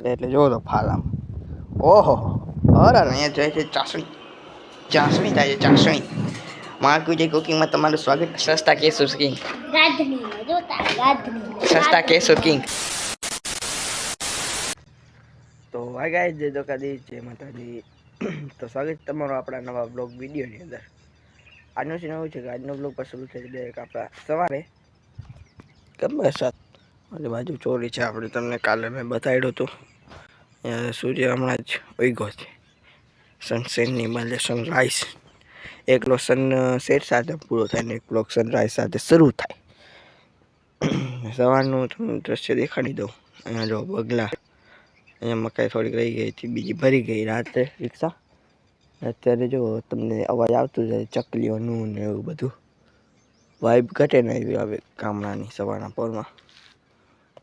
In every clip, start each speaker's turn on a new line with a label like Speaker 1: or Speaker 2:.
Speaker 1: એટલે જો તો ફાલામ ઓહો અરે અહીંયા જોઈએ છે ચાસણી થાય છે ચાસણી માર્કુજે કુકિંગમાં તમારું સ્વાગત સસ્તા કેસો કિંગ સસ્તા કેસો કિંગ તો હાય ગાઈસ જય દ્વારકાધીશ જય માતાજી તો સ્વાગત તમારો આપણા નવા બ્લોગ વિડીયોની અંદર આજનું સીન એવું છે કે આજનો બ્લોગ પર શરૂ થઈ જાય આપણા સવારે ગમે સાત અને બાજુ ચોરી છે આપણે તમને કાલે મેં બતાવ્યું હતું સૂર્ય હમણાં જ ઉગ્યો છે સનસેટની મળે સનરાઈઝ એકલો સનસેટ સાથે પૂરો થાય ને એકલો સનરાઈઝ સાથે શરૂ થાય સવારનું તમને દ્રશ્ય દેખાડી દઉં અહીંયા જો બગલા અહીંયા મકાઈ થોડીક રહી ગઈ હતી બીજી ભરી ગઈ રાત્રે રિક્ષા અત્યારે જો તમને અવાજ આવતું જાય ચકલીઓનું ને એવું બધું વાઇબ ઘટે ને એવી આવે ગામડાની સવારના પોરમાં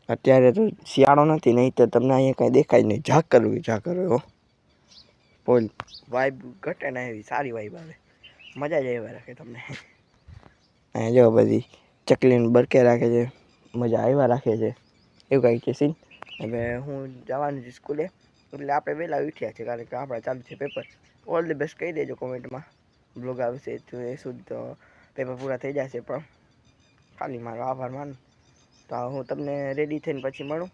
Speaker 1: અત્યારે તો શિયાળો નથી નહીં તો તમને અહીંયા કાંઈ દેખાય નહીં ઝાકર એવો પોલ વાઇબ ઘટે ને એવી સારી વાઇબ આવે મજા જ આવ્યા રાખે તમને અહીંયા જો બધી ચકલીને બરકે રાખે છે મજા આવ્યા રાખે છે એવું કાંઈ કે સીન હવે હું જવાનું છું સ્કૂલે એટલે આપણે વહેલા ઉઠ્યા છે કારણ કે આપણા ચાલુ છે પેપર ઓલ ધ બેસ્ટ કહી દેજો કોમેન્ટમાં બ્લોગ આવશે તો એ સુધી તો પેપર પૂરા થઈ જશે પણ ખાલી મારો આભાર માનું તો હું તમને રેડી થઈને પછી મળું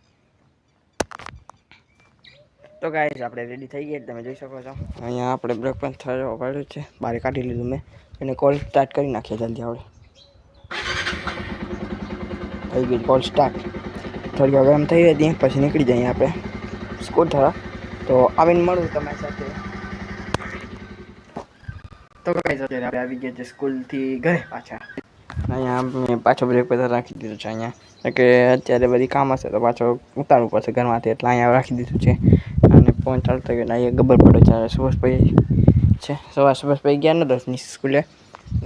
Speaker 1: તો ગાઈસ આપણે રેડી થઈ ગયા તમે જોઈ શકો છો અહીંયા આપણે બ્રેક પણ થયો પડ્યું છે બહાર કાઢી લીધું મેં એને કોલ સ્ટાર્ટ કરી નાખ્યા જલ્દી આપણે થઈ ગઈ કોલ સ્ટાર્ટ થોડી વાર ગરમ થઈ હતી પછી નીકળી જઈએ આપણે સ્કૂલ થવા તો આવીને મળું તમારી સાથે તો ગાઈસ અત્યારે આપણે આવી ગયા છે સ્કૂલથી ઘરે પાછા અહીંયા મેં પાછો બ્રેક પર રાખી દીધું છે અહીંયા કે અત્યારે બધી કામ હશે તો પાછો ઉતારવું પડશે ઘરમાંથી એટલે અહીંયા રાખી દીધું છે અને ફોન ચાલુ થઈ ગયો અહીંયા ગબર પડ્યો છે સુભાષભાઈ છે સુભાષભાઈ ગયા ન 10ની સ્કૂલે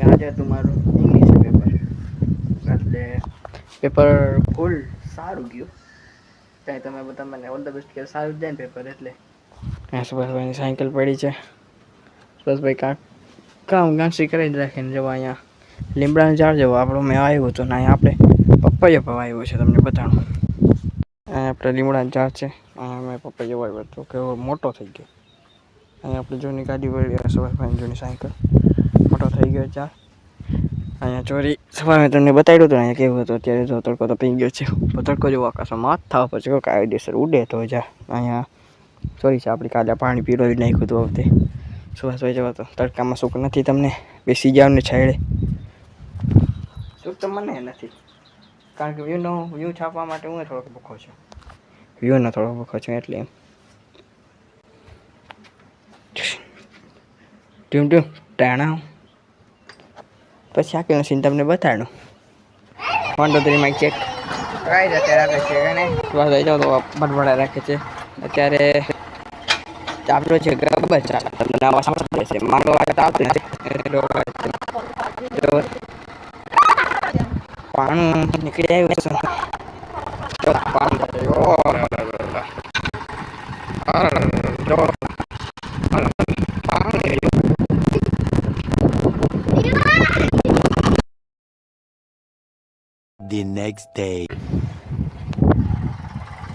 Speaker 1: આજે હતું મારું ઇંગ્લિશ પેપર એટલે પેપર ફૂલ સારું ગયું ત્યાં તમે બધા મને ઓલ ધ બેસ્ટ કે સારું જાય ને પેપર એટલે સુભાષભાઈની સાયકલ પડી છે સુભાષભાઈ કામ ગાંસી કરી જ રાખીને જવા અહીંયા લીમડાનું ઝાડ જેવો આપણો મેં આવ્યો હતો ને અહીંયા આપણે પપૈયો પણ આવ્યો છે તમને બતાવું અહીંયા આપણે લીમડાનું ઝાડ છે અહીંયા મેં પપૈયો આવ્યો હતો કે મોટો થઈ ગયો અહીંયા આપણે જૂની ગાડી પડી સુભાષભાઈની જૂની સાયકલ મોટો થઈ ગયો ઝાડ અહીંયા ચોરી સવારે મેં તમને બતાવ્યું હતું અહીંયા કેવું હતું અત્યારે જો તડકો તો પી ગયો છે તડકો જેવો આકાશમાં માથા પછી કહો કાયદેસર ઉડે તો જા અહીંયા ચોરી છે આપણી કાલે પાણી પીરોવી નાખ્યું હતું વખતે સુભાષભાઈ જવા તો તડકામાં સુખ નથી તમને બેસી જાવ ને છાયડે સુખ તો મને નથી કારણ કે વ્યૂ છાપવા માટે હું થોડોક ભૂખો છું વ્યૂનો થોડો ભૂખો છું એટલે એમ ટ્યુમ ટાણા પછી આકેલ સીન તમને બતાડું 1 2 3 માઇક ચેક કાંઈ જ અત્યારે આપે છે અને સુભાષભાઈ જાઓ તો બડબડા રાખે છે અત્યારે આપણો છે ગબ્બર ચા તમને આવા સમજે છે મારો વાત આવતું નથી પાણી નીકળી આવ્યું છે
Speaker 2: The next day.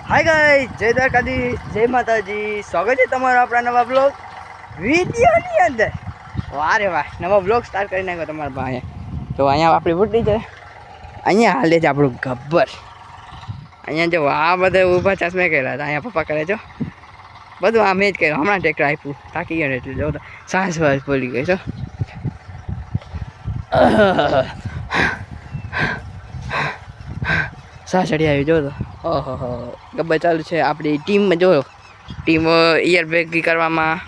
Speaker 1: Hi guys જય દ્વારકાધીશ જય માતાજી સ્વાગત છે તમારો આપણા નવા બ્લોગ વિડીયોની અંદર વાહ રે વાહ નવા બ્લોગ સ્ટાર્ટ કરી નાખ્યો તમારા ભાઈ તો અહીંયા આપણી બુટ્ટી છે અહીંયા હાલે છે આપણું ગબ્બર અહીંયા જો આ બધા ઊભા ચશ્મે કર્યા હતા અહીંયા પપ્પા કરે છો બધું આ મેં જ કર્યું હમણાં ટ્રેક્ટર આપ્યું થાકી ગયો એટલે જો સાસ વાસ બોલી ગઈ છો સા ચડી આવી જો તો ઓહો ગબ્બર ચાલુ છે આપણી ટીમમાં જો ટીમ ઇયર ભેગી કરવામાં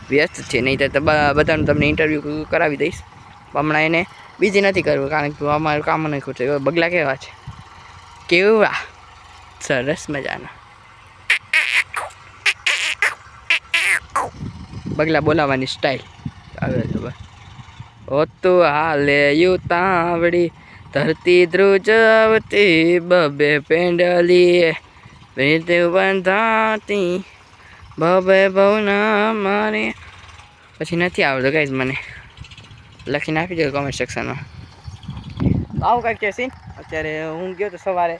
Speaker 1: વ્યસ્ત છે નહીં તો બધાનું તમને ઇન્ટરવ્યૂ કરાવી દઈશ હમણાં એને બીજી નથી કરવું કારણ કે અમારું કામ નહીં ખોટું બગલા કેવા છે કેવા સરસ મજાના બગલા બોલાવવાની સ્ટાઇલ આવે ખબર હોતું હાલે યુ તાવડી ધરતી ધ્રુજવતી બબે પેંડલી પ્રીત બંધાતી બબે ભવના મારે પછી નથી આવડતું ગાઈઝ મને લખીને આપી દો કોમેન્ટ સેક્શનમાં આવું કાંઈક છે સીન અત્યારે હું ગયો તો સવારે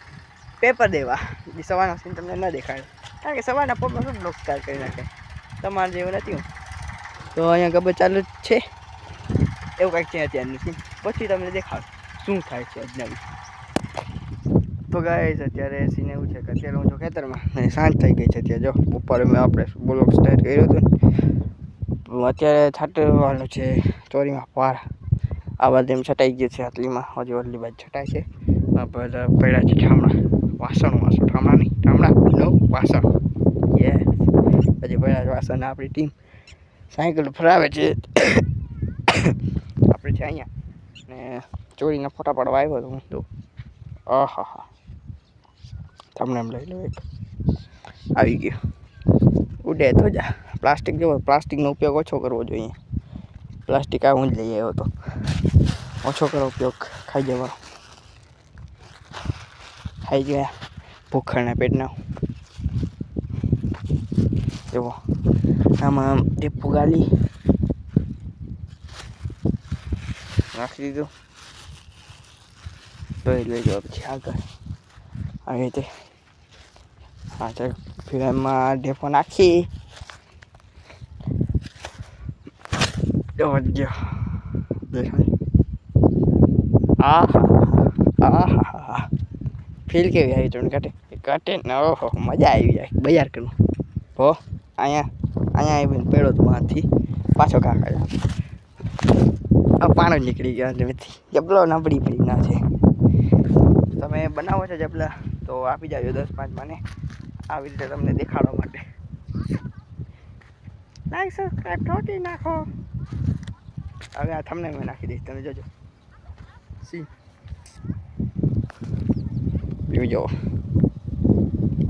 Speaker 1: પેપર દેવા. એ સવારના સીન તમને ન દેખાડે કારણ કે સવારના પોપમાં શું બ્લોક સ્ટાર્ટ કરી નાખે, તમારે જેવું નથી હું. તો અહીંયા ગબર ચાલુ જ છે, એવું કંઈક છે અત્યારનું સીન. પછી તમને દેખાડ શું થાય છે અજનબી. તો ગાઈસ અત્યારે સીન એવું છે કે અત્યારે હું જો ખેતરમાં અને સાંજ થઈ ગઈ છે. અત્યારે જો બપોરે મેં આપણે બ્લોક સ્ટાર્ટ કર્યો હતો ને, અત્યારે છાંટવાનું છે ચોરીમાં પાર. આ બાદ એમ છટાઈ ગયું છે, આટલીમાં હજી ઓટલી બાજુ છટાય છે. બધા પડ્યા છે ઠામડા, વાસણ ઠામડા નહીં, ઠામડા નો વાસણ. યસ, હજી પડ્યા છે વાસણ. આપણી ટીમ સાયકલ ફરાવે છે. આપણે છે અહીંયા ને ચોરીના ફોટા પાડવા આવ્યો હતો હું તો. આહા હા, તમને એમ લઈ લો એક આવી ગયો. ઉડે તો જા. પ્લાસ્ટિક જેવો, પ્લાસ્ટિકનો ઉપયોગ ઓછો કરવો જોઈએ. પ્લાસ્ટિક આ હું જ લઈ આવ્યો હતો. ઓછો કરો ઉપયોગ, ખાઈ જવાનો. ખાઈ ગયા ભૂખરના પેટના. એવો આમાં ટીપું ગાલી નાખી દીધું. ધોઈ લઈ જવા પછી આગળ આવી રીતે હા ચાલ ફિલ્મમાં ઢેફો નાખી હા ફીલ કેવી આવી તમને કાઢે કાઢે ને? ઓહો મજા આવી જાય બજાર કરું હો. અહીંયા આવીને પેડો તો માંથી પાછો કાકા પાણો નીકળી ગયો એટલે જબલો નબળી પડી ના છે. તમે બનાવો છો જબલા તો આપી જાજો 10-5 મને આવી રીતે તમને દેખાડવા માટે. લાઈક સબસ્ક્રાઈબ ઠોકી નાખો. હવે આ તમને મેં નાખી દઈશ, તમે જોજો. સી જોજો.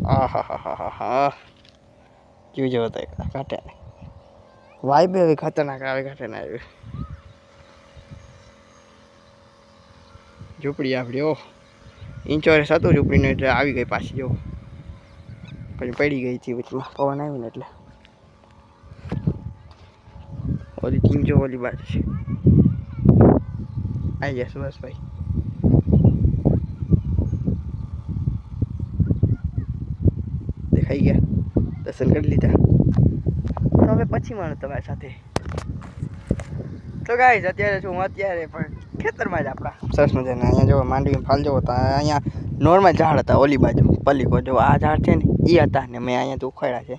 Speaker 1: હા જોજો તો કાંટે વાઈબ હવે ખતરનાક આવે કાંટે ના આવે. ઝૂંપડી આપણી ઓહ ઇન્ચોરેસ હતું ઝૂંપડીનું એટલે આવી ગઈ પાછી જો. પછી પડી ગઈ હતી વચમાં પવન આવ્યું ને એટલે. ઓલી ટીમ જો ઓલી બાજુ છે. આવી ગયા સુભાષભાઈ. દેખાઈ ગયા, દર્શન કરી લીધા. તો હવે પછી મળું તમારી સાથે. તો ગાઈસ અત્યારે છું હું અત્યારે પણ ખેતરમાં જ આપણા સરસ મજાના. અહીંયા જો માંડવી ફાલ જોવો તો અહીંયા નોર્મલ ઝાડ હતા ઓલી બાજુ પલ્લીકો જો આ ઝાડ છે ને એ હતા ને મેં અહીંયા તો ઉખાડ્યા છે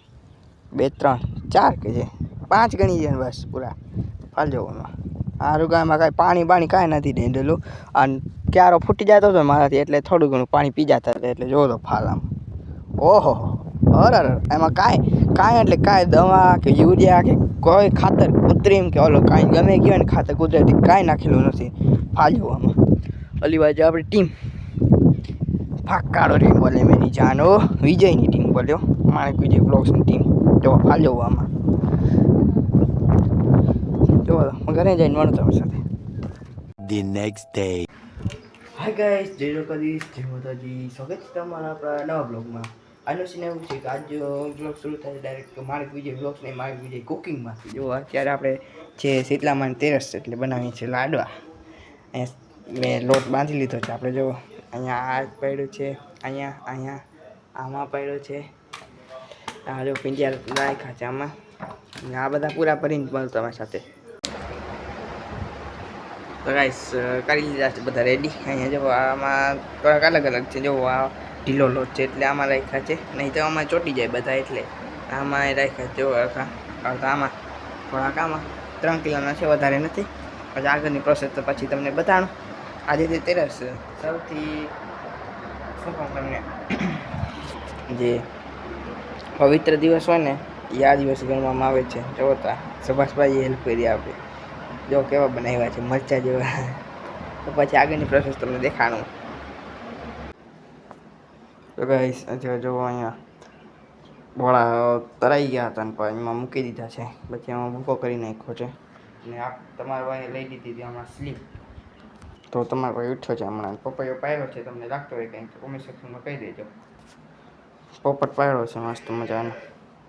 Speaker 1: 2 3 4 કે છે 5 ગણી છે બસ પૂરા ફાલ જોવામાં. આ રૂગામાં કાંઈ પાણી કાંઈ નથી દેલું અને ક્યારો ફૂટી જતો હતો મારાથી એટલે થોડું ઘણું પાણી પી જતા હતા એટલે જોવો તો ફાલ આમ. ઓહો અરે એમાં કાંઈ એટલે કાંઈ દવા કે યુરિયા કે કોઈ ખાતર કૃત્રિમ કે ઓલો કાંઈ ગમે ગયો ને ખાતર કુદરતી કાંઈ નાખેલું નથી ફાલ જોવામાં. ઓલી બાજુ આપણી ટીમ ફાકાડો ટીમ બોલે મેરી જાનો વિજયની ટીમ બોલ્યો માણેક વિજય બ્લોગ્સની ટીમ જો ફાલ જોવામાં. જો ઘરે જઈને મળું તમારી સાથે.
Speaker 2: The next day.
Speaker 1: Hi guys, જય દ્વારકાધીશ, જય માતાજી. સ્વાગત છે તમારા આપણા નવા બ્લોગમાં. આનો સીન એવું છે કે આજ બ્લોગ શરૂ થાય ડાયરેક્ટ માણેક વિજય બ્લોગ્સ નહીં માણેક વિજય કુકિંગમાંથી. જો અત્યારે આપણે જે શીતલામાની તેરસ એટલે બનાવીએ છીએ લાડવા. અહીંયા મેં લોટ બાંધી લીધો છે આપણે. જો અહીંયા આ પડ્યું છે, અહીંયા આમાં પડ્યો છે, આ જો પિંડિયા રાખ્યા છે આમાં. આ બધા પૂરા ભરીને મળું તમારી સાથે. તો ગાઈસ કરી લીધા છે બધા રેડી. અહીંયા જો આમાં થોડાક અલગ છે. જો આ ઢીલો લોટ છે એટલે આમાં રાખ્યા છે, નહીં તો આમાં ચોટી જાય બધા એટલે આમાં રાખ્યા છે. જો આમાં થોડાક આમાં 3 કિલોના છે વધારે નથી. પછી આગળની પ્રોસેસ તો પછી તમને બતાડું. આજે તેરસ સૌથી શું કહું તમને જે પવિત્ર દિવસ હોય ને એ આ દિવસ ગણવામાં આવે છે. જો તા સુભાષભાઈએ હેલ્પ કરી આપણે. જો કેવા બનાવ્યા છે મરચા જેવા. તો પછી આગળની પ્રોસેસ તમને દેખાડું. તો ગાઈસ જો અહીંયા ભોળા તરાઈ ગયા હતા ને પણ એમાં મૂકી દીધા છે. પછી એમાં ભૂકો કરી નાખ્યો છે ને આ તમારા ભાઈએ લઈ લીધી હતી હમણાં સ્લીપ. તો તમારો ભાઈ ઉઠ્યો છે હમણાં. પપૈયો પાડ્યો છે, તમને લાગતો હોય કંઈક કોમેન્ટ સેક્શનમાં કહી દેજો. પોપટ પાડ્યો છે મસ્ત મજાનો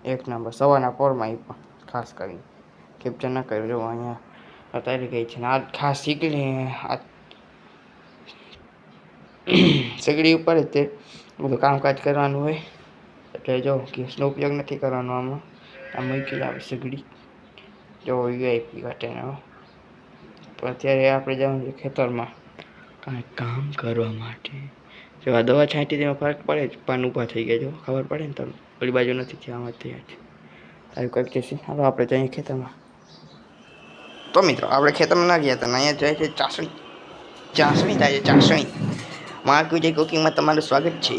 Speaker 1: 1 નંબર સવારના પોરમાં. એ પણ ખાસ કરીને કેપ્ચર ન કર્યો. જો અહીંયા અત્યારે ગઈ છે ને આ ખાસ શીકલી આ સગડી ઉપર જ તે બધું કામકાજ કરવાનું હોય એટલે જો ગેસનો ઉપયોગ નથી કરવાનો આમાં. આ મૂકી આવે સગડી જો વીઆઈપી વાટેનો. તો અત્યારે આપણે જવાનું છે ખેતરમાં કાંઈ કામ કરવા માટે. જો આ દવા છાંટી તેમાં ફરક પડે જ પાન ઊભા થઈ ગયા જો ખબર પડે ને તમને. ઓલી બાજુ નથી થયા આમાં થયા છે. આવી કંઈક છે. હાલો આપણે જઈએ ખેતરમાં. તો મિત્રો આપણે ખેતરમાં ના ગયા હતા અહીંયા જાય છે ચાસણી થાય છે ચાસણી. માર્ક વિજય કુકિંગમાં તમારું સ્વાગત છે.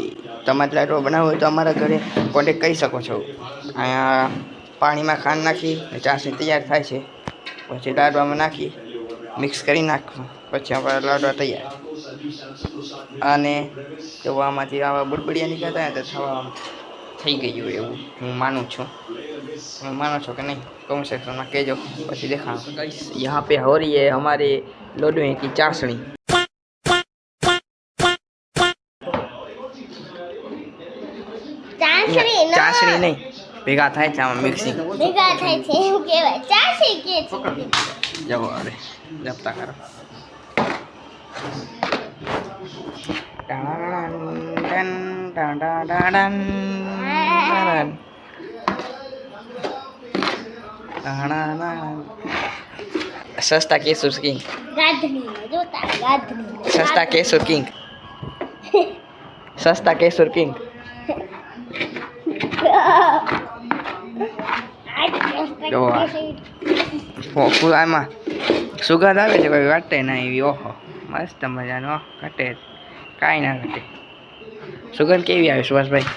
Speaker 1: તમારે લાડવા બનાવવો હોય તો અમારા ઘરે કોન્ટેક કરી શકો છો. અહીંયા પાણીમાં ખાંડ નાખી ચાસણી તૈયાર થાય છે. પછી લાડવામાં નાખી મિક્સ કરી નાખવું પછી આપણા લાડવા તૈયાર. અને જો આમાંથી આવા બુડબુડિયા નીકળતા ને તો થવા થઈ ગયું એવું હું માનું છું. તમે માનો છો કે નહીં કમેન્ટ સેક્શનમાં કહેજો પછી દેખાડો गाइस. यहाँ पे हो रही है हमारे लड्डू की चाशनी. ચાસણી નહીં ભેગા થાય છે આમાં મિક્સિંગ
Speaker 3: ભેગા થાય છે એવું કહેવાય ચાસી કે છે
Speaker 1: જવો અરે જપતા કરો. સસ્તા કેસુર કિંગ
Speaker 3: ગાધણી જોતા ગાધણી
Speaker 1: સસ્તા કેસુર કિંગ સસ્તા કેસુર કિંગ. આમાં સુગંધ આવે છે કોઈ ઘટે ના એવી. ઓહો મસ્ત મજાનો ઘટે કાંઈ ના ઘટે. સુગંધ કેવી આવે સુભાષભાઈ?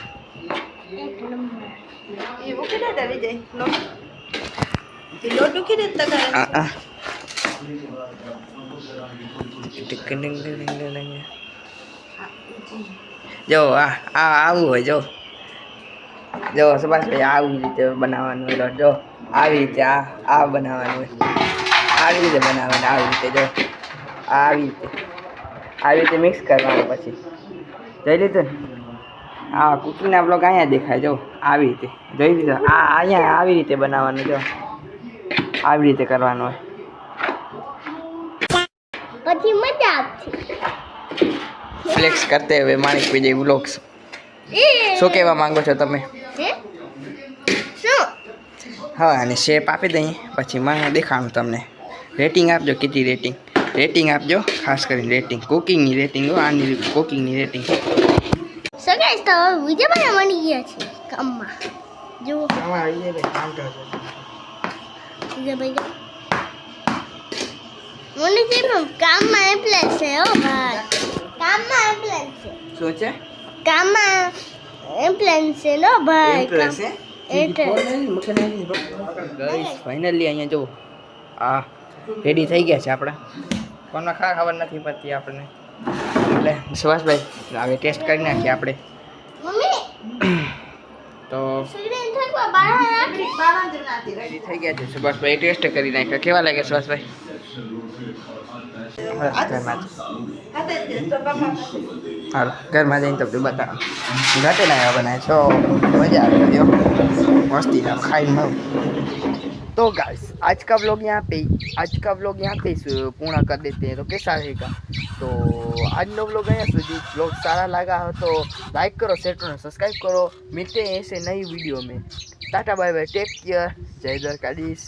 Speaker 1: જો આવું હોય જો જો સુભાષભાઈ આવી રીતે બનાવવાનું હોય. જો આવી રીતે આ બનાવવાનું હોય. આવી રીતે બનાવવાનું આવી રીતે જો આવી રીતે મિક્સ કરવાનું પછી જોઈ લીધું ને. આ કુકિંગના બ્લોગ અહીંયા દેખાય જો આવી રીતે જોઈ લીધું. અહીંયા આવી રીતે બનાવવાનું જો આવી રીતે કરવાનું હોય
Speaker 3: પછી મજા આવશે.
Speaker 1: ફ્લેક્સ કરતે હવે માણિક વિજય વ્લોગ્સ. શું કહેવા માંગો છો તમે?
Speaker 3: શું
Speaker 1: હા અને શેપ આપી દઈએ પછી મને દેખાડું તમને. રેટિંગ આપજો કેટલી રેટિંગ આપજો ખાસ કરીને રેટિંગ કુકિંગની રેટિંગ હો. આની કુકિંગની રેટિંગ.
Speaker 3: સો ગાઈસ તો બીજા બધા મળી ગયા છે કામમાં જો બીજા ભાઈ મને છે કામમાં એપ્લાય છે હો ભાઈ કામમાં એપ્લાય છે
Speaker 1: શું છે
Speaker 3: કામમાં એપ્લાય છે નો ભાઈ
Speaker 1: ફાઇનલી અહીંયા જો આ રેડી થઈ ગયા છે આપણા ફોનમાં ખબર નથી પડતી આપણને એટલે સુભાષભાઈ હવે ટેસ્ટ કરી નાખીએ આપણે.
Speaker 3: મમ્મી
Speaker 1: તો
Speaker 3: સિગરેટ થકવા બહાર રાખી
Speaker 1: રેડી થઈ ગયા છે સુભાષભાઈ ટેસ્ટ કરી નાખ્યા. કેવા લાગે સુભાષભાઈ? હાલો ઘરમાં જઈને તમને બતાવો. ઘટે ના એવા બનાવે છો મજા આવે मस्ती ना खाई में। तो गाइस आज का व्लॉग यहाँ पे पूर्ण कर देते हैं। तो कैसा रहेगा? तो आज नो व्लॉग यहाँ सुधी व्लॉग सारा लगा हो तो लाइक करो, शेयर करो, सब्सक्राइब करो। मिलते हैं ऐसे नई वीडियो में। Tata bye bye, take care, जय द्वारकाधीश।